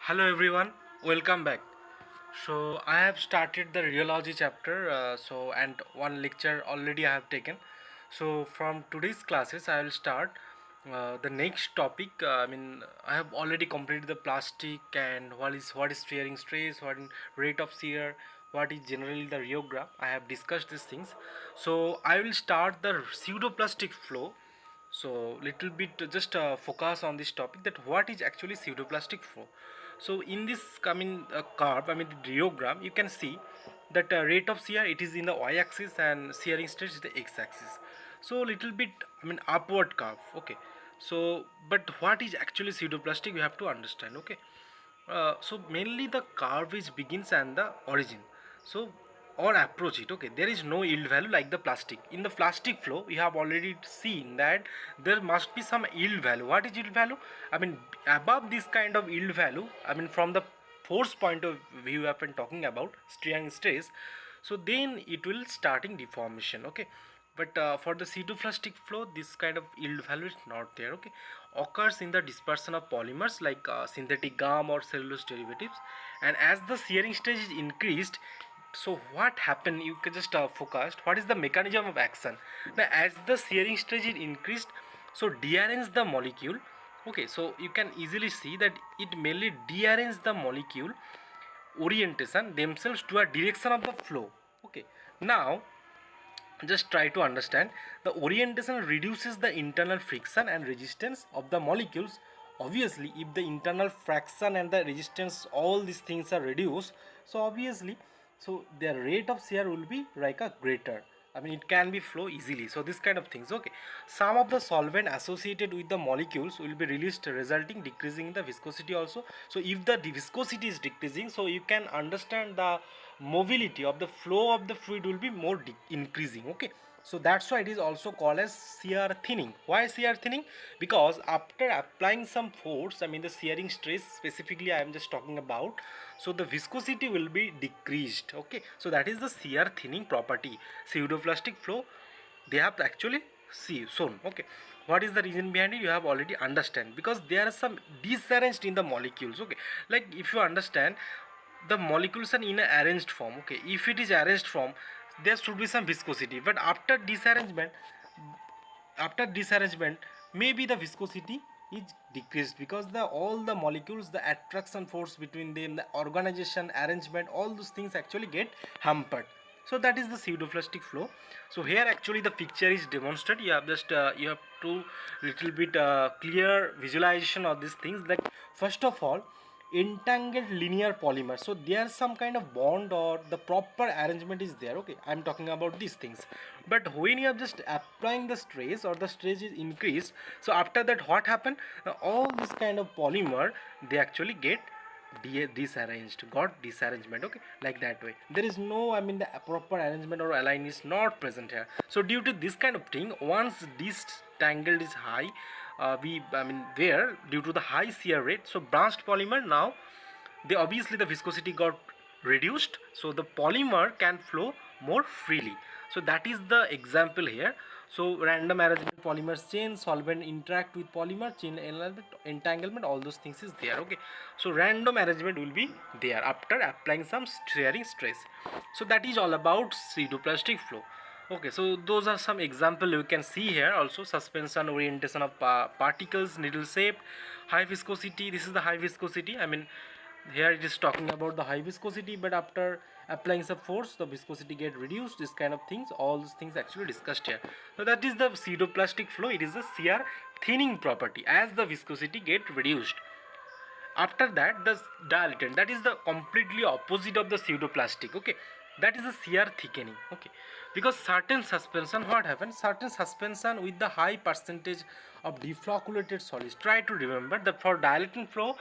Hello everyone, welcome back. So I have started the Rheology chapter. And one lecture already I have taken. So from today's classes, I will start the next topic. I have already completed the plastic and what is shearing stress, what is rate of shear, what is generally the rheogram. I have discussed these things. So I will start the pseudoplastic flow. So little bit just focus on this topic, that what is actually pseudoplastic flow. So in this curve, the diagram, you can see that rate of shear, it is in the y-axis and shearing stress is the x-axis. So little bit upward curve. Okay, so but what is actually pseudoplastic, you have to understand. Okay, so mainly the curve which begins and the origin, so or approach it. Okay, there is no yield value like the plastic. In the plastic flow, we have already seen that there must be some yield value. What is yield value? Above this kind of yield value, from the force point of view we have been talking about strain stress, so then it will starting deformation. Okay, but for the pseudoplastic flow, this kind of yield value is not there. Okay, occurs in the dispersion of polymers like synthetic gum or cellulose derivatives. And as the shearing stage is increased, so what happened, you can just focus what is the mechanism of action. Now as the shearing stage is increased, so dearrange the molecule. Okay, so you can easily see that it mainly dearrange the molecule orientation themselves to a direction of the flow. Okay, now just try to understand, the orientation reduces the internal friction and resistance of the molecules. Obviously if the internal friction and the resistance, all these things are reduced, so obviously, so their rate of shear will be like a greater. It can be flow easily. So this kind of things. Okay, some of the solvent associated with the molecules will be released, resulting decreasing the viscosity also. So if the viscosity is decreasing, so you can understand the mobility of the flow of the fluid will be more increasing. Okay, so that's why it is also called as shear thinning. Why shear thinning? Because after applying some force, the shearing stress specifically I am just talking about, so the viscosity will be decreased. Okay, so that is the shear thinning property. Pseudoplastic flow, they have actually shown. Okay, what is the reason behind it, you have already understand, because there are some disarranged in the molecules. Okay, like if you understand, the molecules are in an arranged form. Okay, if it is arranged form, there should be some viscosity, but after disarrangement maybe the viscosity is decreased, because the all the molecules, the attraction force between them, the organization, arrangement, all those things actually get hampered. So that is the pseudoplastic flow. So here actually the picture is demonstrated. You have just you have to little bit clear visualization of these things. Like first of all, entangled linear polymer, so there's some kind of bond or the proper arrangement is there. Okay, I'm talking about these things. But when you are just applying the stress or the stress is increased, so after that what happened, now all this kind of polymer, they actually get disarranged, got disarrangement. Okay, like that way there is no, the proper arrangement or align is not present here. So due to this kind of thing, once this tangled is high, we there, due to the high shear rate, so branched polymer, now they obviously the viscosity got reduced, so the polymer can flow more freely. So that is the example here. So random arrangement, polymers change, solvent interact with polymer, chain entanglement, all those things is there. Okay, so random arrangement will be there after applying some shearing stress. So that is all about pseudoplastic flow. Okay, so those are some example you can see here. Also suspension, orientation of particles, needle shape, high viscosity, this is the high viscosity. Here it is talking about the high viscosity, but after applying some force the viscosity get reduced. This kind of things, all these things actually discussed here. So that is the pseudoplastic flow. It is a shear thinning property as the viscosity get reduced. After that, the dilatant, that is the completely opposite of the pseudoplastic. Okay, that is the shear thickening. Okay, because certain suspension, what happens, certain suspension with the high percentage of deflocculated solids, try to remember that for dilatant flow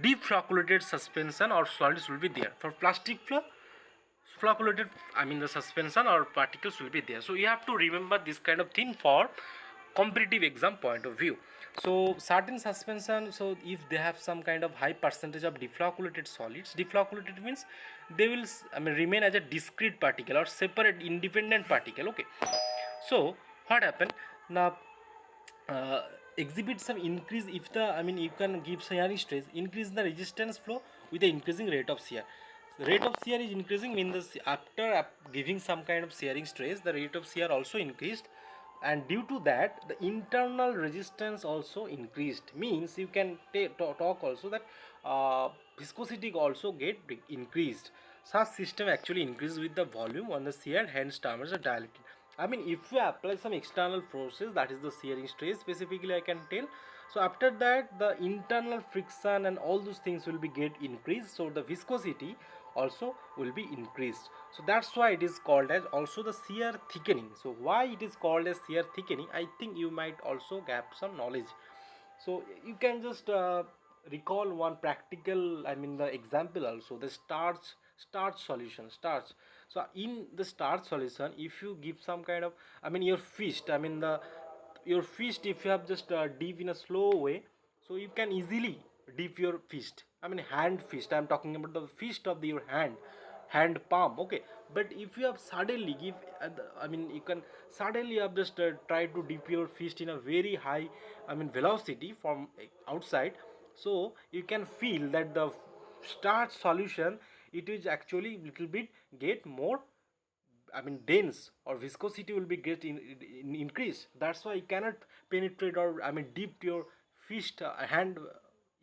deflocculated suspension or solids will be there. For plastic flow, flocculated, the suspension or particles will be there. So you have to remember this kind of thing for competitive exam point of view. So certain suspension, so if they have some kind of high percentage of deflocculated solids, deflocculated means they will remain as a discrete particle or separate independent particle. Okay, so what happened now, exhibit some increase if the, I mean, you can give shearing stress, increase the resistance flow with the increasing rate of shear. The rate of shear is increasing means after giving some kind of shearing stress, the rate of shear also increased, and due to that the internal resistance also increased, means you can talk also that viscosity also get increased. Such system actually increases with the volume on the shear, hence term as a dilated. I mean, if we apply some external forces, that is the shearing stress specifically, I can tell. So after that, the internal friction and all those things will be get increased. So the viscosity also will be increased. So that's why it is called as also the shear thickening. So why it is called as shear thickening? I think you might also get some knowledge. So you can just recall one practical, I mean the example also, the starch solution, starch. So in the starch solution, if you give some kind of, I mean your fist, I mean the your fist, if you have just dip in a slow way, so you can easily dip your fist, I mean hand fist, I'm talking about the fist of your hand palm, okay. But if you have suddenly give I mean you can suddenly you have just try to dip your fist in a very high, I mean velocity from outside, so you can feel that the starch solution, it is actually little bit get more, I mean dense, or viscosity will be get increased. That's why you cannot penetrate, or I mean dip your fist hand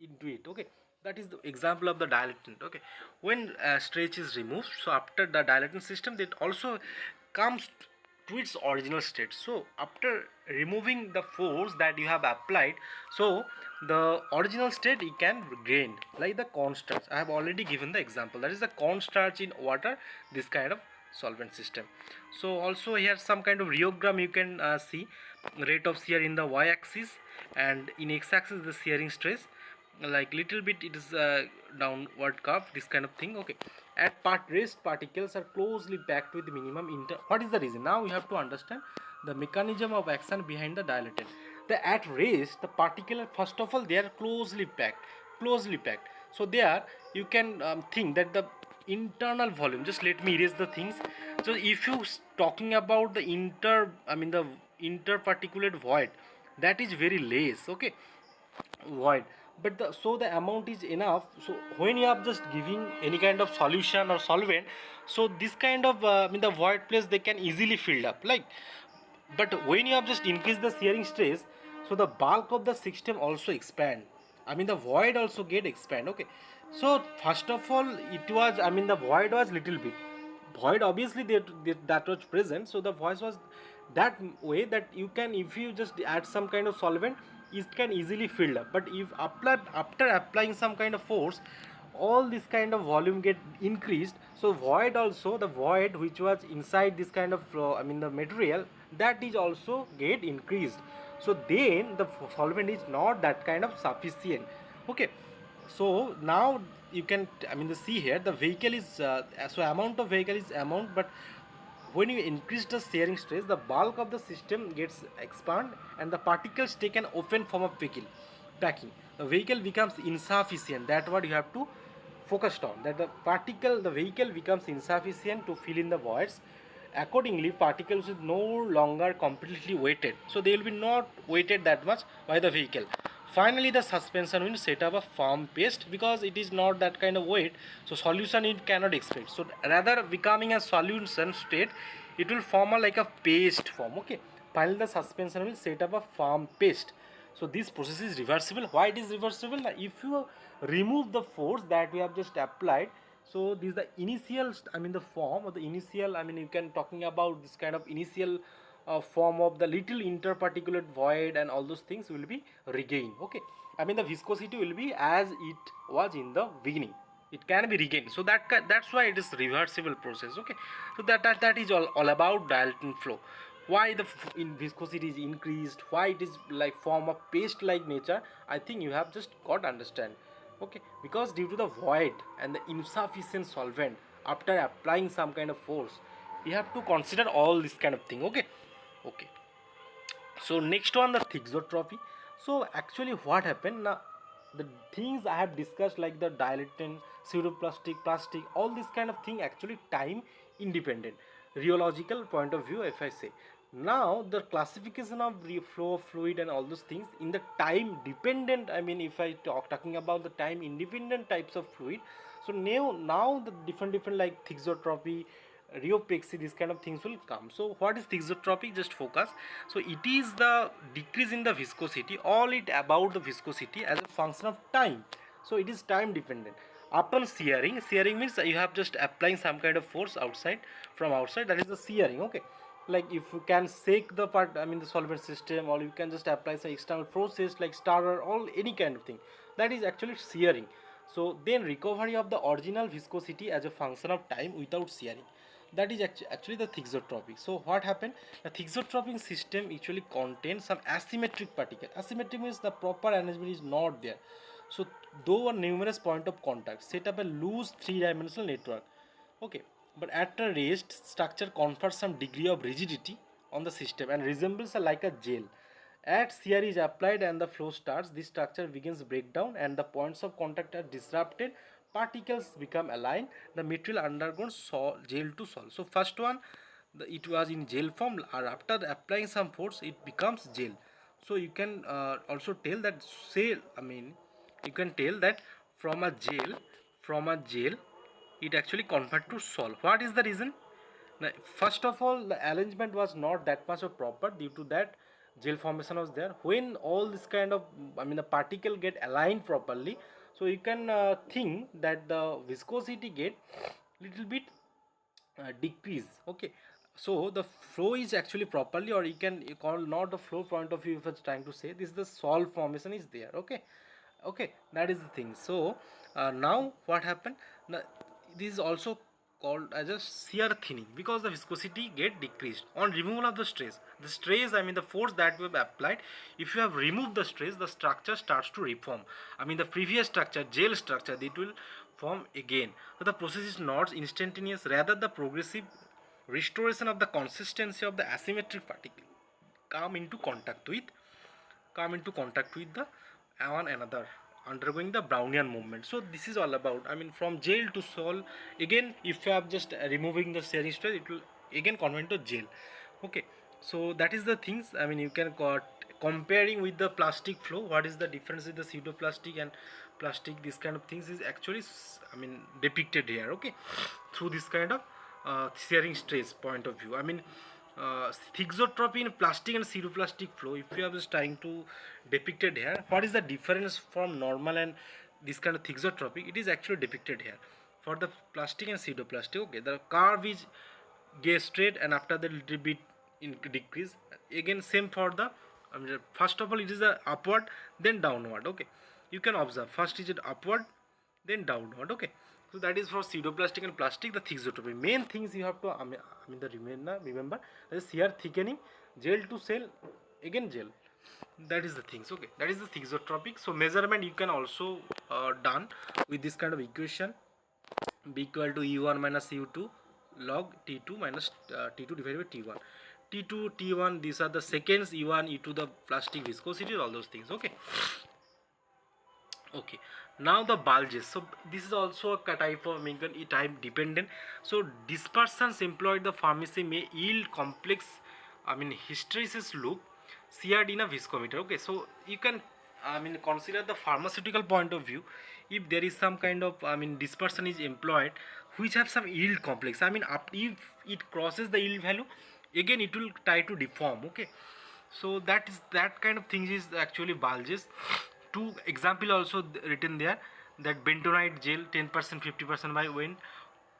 into it. Okay, that is the example of the dilatant. Okay, when stretch is removed, so after the dilatant system, that also comes to its original state. So after removing the force that you have applied, so the original state you can gain, like the cornstarch. I have already given the example, that is the cornstarch in water, this kind of solvent system. So also here some kind of rheogram you can see, rate of shear in the y-axis, and in x-axis the shearing stress, like little bit it is downward curve, this kind of thing. Okay, at rest particles are closely packed with minimum what is the reason? Now we have to understand the mechanism of action behind the dilatant. The at rest the particle are, first of all, they are closely packed. So there you can think that the internal volume, just let me erase the things. So if you talking about the I mean the interparticulate void, that is very less, okay, void. But the, so the amount is enough. So when you are just giving any kind of solution or solvent, so this kind of I mean the void place, they can easily fill up, like. But when you have just increased the shearing stress, so the bulk of the system also expand, I mean the void also get expand. Okay, so first of all it was, I mean the void was little bit, void obviously that was present, so the voice was that way that you can, if you just add some kind of solvent, it can easily fill up. But if after applying some kind of force, all this kind of volume get increased, so void also, the void which was inside this kind of I mean the material, that is also get increased. So then the solvent is not that kind of sufficient. Okay, so now you can, I mean the see here the vehicle is so amount of vehicle is amount, but when you increase the shearing stress, the bulk of the system gets expand, and the particles take an open form of packing. The vehicle becomes insufficient. That what you have to focus on. That the vehicle becomes insufficient to fill in the voids. Accordingly, particles is no longer completely weighted. So they will be not weighted that much by the vehicle. Finally, the suspension will set up a firm paste, because it is not that kind of weight, so solution it cannot expect. So rather becoming a solution state, it will form a like a paste form. Okay, finally the suspension will set up a firm paste. So this process is reversible. Why it is reversible? If you remove the force that we have just applied, so this is the initial, I mean the form of the initial, I mean you can talking about this kind of initial form of the little interparticulate void, and all those things will be regained. Okay, I mean the viscosity will be as it was in the beginning, it can be regained. So that's why it is reversible process. Okay, so that is all about dilatant flow. Why the in viscosity is increased, why it is like form of paste like nature, I think you have just got understand. Okay, because due to the void and the insufficient solvent, after applying some kind of force, you have to consider all this kind of thing. Okay, okay. So next one, the thixotrophy. So actually what happened now, the things I have discussed like the dilatant, pseudoplastic, plastic, all this kind of thing actually time independent, rheological point of view if I say, Now the classification of the flow of fluid and all those things in the time dependent, I mean if I talking about the time independent types of fluid. So now the different like thixotropy, rheopexy, these kind of things will come. So what is thixotropy? Just focus. So it is the decrease in the viscosity, all it about the viscosity as a function of time. So it is time dependent. Upon shearing, shearing means you have just applying some kind of force outside, from outside, that is the shearing. Okay, like if you can shake the part, I mean the solvent system, or you can just apply some external forces like starter or any kind of thing, that is actually shearing. So then recovery of the original viscosity as a function of time without shearing, that is actually the thixotropy. So what happened, the thixotropy system actually contains some asymmetric particle. Asymmetric means the proper arrangement is not there. So though a numerous point of contact set up a loose three-dimensional network. Okay, but at a rest, structure confers some degree of rigidity on the system and resembles like a gel. As shear is applied and the flow starts, this structure begins breakdown and the points of contact are disrupted. Particles become aligned. The material undergoes gel to solid. So first one, it was in gel form, or after applying some force, it becomes gel. So you can also tell that, say, I mean, you can tell that from a gel it actually convert to sol. What is the reason? Now, first of all, the arrangement was not that much of proper, due to that gel formation was there. When all this kind of, I mean the particle get aligned properly, so you can think that the viscosity get little bit decrease. Okay, so the flow is actually properly, or you can call not the flow point of view, if it's trying to say this, the solve formation is there. Okay, okay, that is the thing. So now what happened, now, this is also called as a shear thinning, because the viscosity get decreased on removal of the stress. The stress, I mean the force that we have applied, if you have removed the stress, the structure starts to reform. I mean the previous structure, gel structure, it will form again. So the process is not instantaneous, rather the progressive restoration of the consistency of the asymmetric particle come into contact with the one another, undergoing the Brownian movement. So this is all about, I mean from gel to sol. Again, if you have just removing the shearing stress, it will again convert to gel. Okay, so that is the things. I mean you can comparing with the plastic flow, what is the difference with the pseudoplastic and plastic, this kind of things is actually I mean depicted here. Okay, through this kind of shearing stress point of view. I mean thixotropy in plastic and pseudoplastic flow, if you are just trying to depicted here, what is the difference from normal and this kind of thixotropy, it is actually depicted here for the plastic and pseudoplastic. Okay, the curve is get straight and after that little bit in decrease. Again same for the, I mean, first of all it is the upward then downward. Okay, you can observe first is it upward then downward. Okay, so that is for pseudoplastic and plastic, the thixotropy. Main things you have to, I mean the remember that is here thickening, gel to cell, again gel, that is the things. Okay, that is the thixotropic. So measurement you can also done with this kind of equation, b equal to u1 minus u2 log t2 minus t2 divided by t1. T2 t1, these are the seconds, e1 e2 the plastic viscosity, all those things. Okay, okay, now the bulges. So this is also a type of time dependent. So dispersants employed the pharmacy may yield complex, I mean hysteresis loop seared in a viscometer. Okay, so you can, I mean consider the pharmaceutical point of view. If there is some kind of, I mean dispersion is employed which have some yield complex, I mean if it crosses the yield value, again it will try to deform. Okay, so that is, that kind of things is actually bulges. Two example also written there, that bentonite gel 10% 50% by wind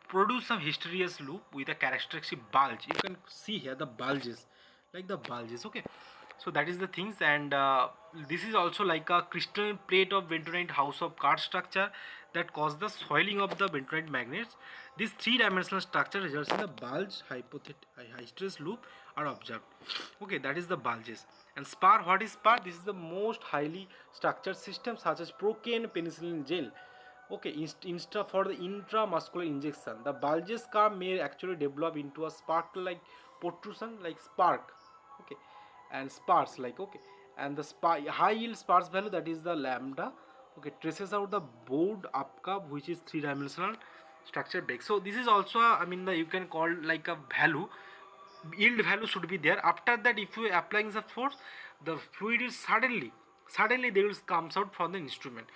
produce some hysteresis loop with a characteristic bulge. You can see here the bulges, like the bulges. Okay, so that is the things. And this is also like a crystal plate of bentonite house of card structure that cause the swelling of the bentonite magnets. This three-dimensional structure results in the bulge hysteresis loop are observed. Okay, that is the bulges. And spar, what is spar? This is the most highly structured system such as procaine penicillin gel. Okay, insta for the intramuscular injection, the bulges curve may actually develop into a sparkle like protrusion like spark. Okay, and spars like, okay, and the high yield spars value, that is the lambda. Okay, traces out the board up curve which is three-dimensional structure break. So this is also a, I mean the, you can call like a value yield value should be there. After that, if you applying the force, the fluid is suddenly they will comes out from the instrument.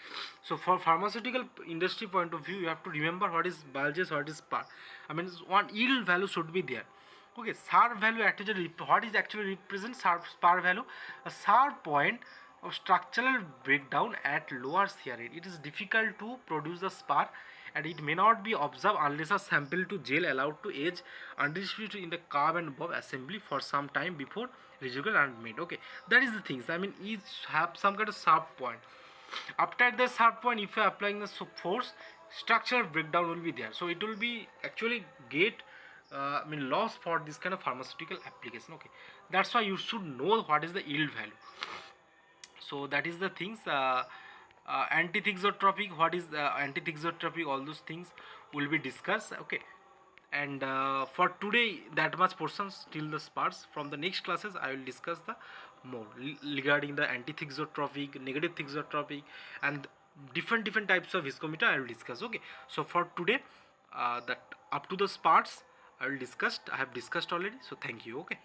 So for pharmaceutical industry point of view, you have to remember what is bulges, what is spar. I mean, one yield value should be there. Okay, SAR value actually, what is actually represents SAR value? A SAR point of structural breakdown at lower shear rate. It is difficult to produce the spar, and it may not be observed unless a sample to gel allowed to age undistributed in the curve and bob assembly for some time before residual are made. Okay, that is the things. I mean, each have some kind of sharp point. After the sharp point, if you are applying the force, structural breakdown will be there. So it will be actually get I mean loss for this kind of pharmaceutical application. Okay, that's why you should know what is the yield value. So that is the things. Antithixotropic, what is the antithixotropic, all those things will be discussed. Okay, and for today that much portions till the spars. From the next classes I will discuss the more regarding the antithixotropic, negative thixotropic, and different types of viscometer I will discuss. Okay, so for today, that up to the spars I have discussed already. So thank you. Okay.